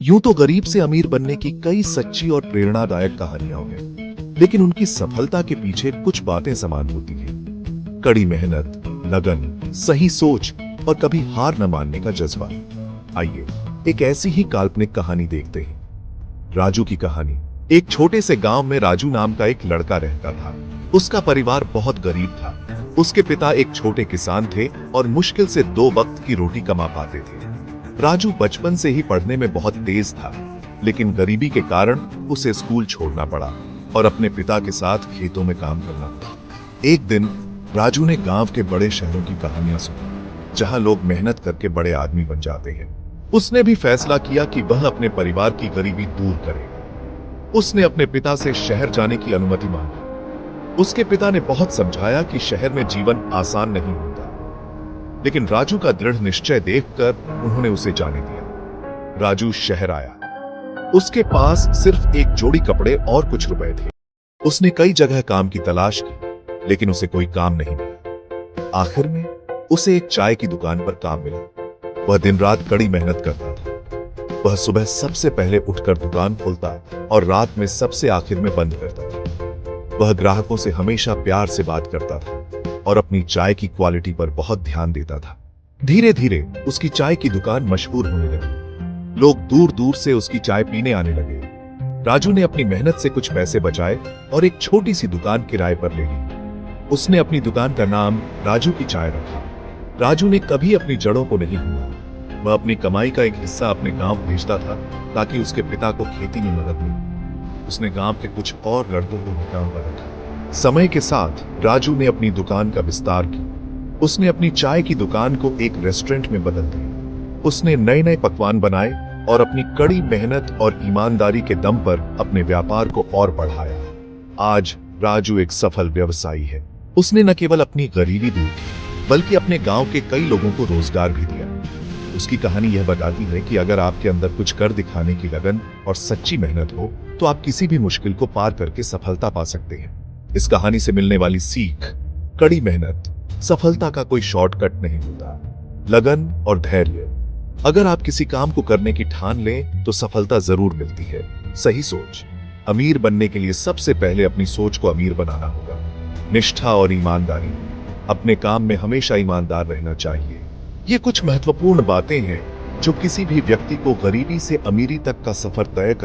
यूं तो गरीब से अमीर बनने की कई सच्ची और प्रेरणादायक कहानियां हैं, लेकिन उनकी सफलता के पीछे कुछ बातें समान होती हैं। कड़ी मेहनत, लगन, सही सोच और कभी हार न मानने का जज्बा। आइए एक ऐसी ही काल्पनिक कहानी देखते हैं। राजू की कहानी। एक छोटे से गांव में राजू नाम का एक लड़का रहता था। उसका परिवार बहुत गरीब था। उसके पिता एक छोटे किसान थे और मुश्किल से 2 वक्त की रोटी कमा पाते थे। राजू बचपन से ही पढ़ने में बहुत तेज था, लेकिन गरीबी के कारण उसे स्कूल छोड़ना पड़ा और अपने पिता के साथ खेतों में काम करना पड़ा। एक दिन राजू ने गांव के बड़े शहरों की कहानियां सुनी, जहां लोग मेहनत करके बड़े आदमी बन जाते हैं। उसने भी फैसला किया कि वह अपने परिवार की गरीबी दूर करे। उसने अपने पिता से शहर जाने की अनुमति मांगी। उसके पिता ने बहुत समझाया कि शहर में जीवन आसान नहीं होता, लेकिन राजू का दृढ़ निश्चय देखकर उन्होंने उसे जाने दिया। राजू शहर आया। उसके पास सिर्फ एक जोड़ी कपड़े और कुछ रुपए थे। उसने कई जगह काम की तलाश की, लेकिन उसे कोई काम नहीं मिला। आखिर में उसे एक चाय की दुकान पर काम मिला। वह दिन रात कड़ी मेहनत करता था। वह सुबह सबसे पहले उठकर दुकान खोलता और रात में सबसे आखिर में बंद करता था। वह ग्राहकों से हमेशा प्यार से बात करता था और अपनी चाय की क्वालिटी पर बहुत ध्यान देता था। धीरे धीरे उसकी चाय की दुकान मशहूर होने लगी। लोग दूर दूर से उसकी चाय पीने आने लगे। राजू ने अपनी मेहनत से कुछ पैसे बचाए और एक छोटी सी दुकान किराए पर ले ली। उसने अपनी दुकान का नाम राजू की चाय रखा। राजू ने कभी अपनी जड़ों को नहीं भूला। वह अपनी कमाई का एक हिस्सा अपने गांव भेजता था, ताकि उसके पिता को खेती में मदद मिले। उसने गांव के कुछ और लड़कों को भी काम पर रखा। समय के साथ राजू ने अपनी दुकान का विस्तार किया। उसने अपनी चाय की दुकान को एक रेस्टोरेंट में बदल दिया। उसने नए नए पकवान बनाए और अपनी कड़ी मेहनत और ईमानदारी के दम पर अपने व्यापार को और बढ़ाया। आज राजू एक सफल व्यवसायी है। उसने न केवल अपनी गरीबी दूर की, बल्कि अपने गांव के कई लोगों को रोजगार भी दिया। उसकी कहानी यह बताती है कि अगर आपके अंदर कुछ कर दिखाने की लगन और सच्ची मेहनत हो, तो आप किसी भी मुश्किल को पार करके सफलता पा सकते हैं। इस कहानी से मिलने वाली सीख: कड़ी मेहनत, सफलता का कोई शॉर्टकट नहीं होता। लगन और धैर्य, अगर आप किसी काम को करने की ठान लें तो सफलता जरूर मिलती है। सही सोच, अमीर बनने के लिए सबसे पहले अपनी सोच को अमीर बनाना होगा। निष्ठा और ईमानदारी, अपने काम में हमेशा ईमानदार रहना चाहिए। ये कुछ महत्वपूर्ण बातें हैं जो किसी भी व्यक्ति को गरीबी से अमीरी तक का सफर तय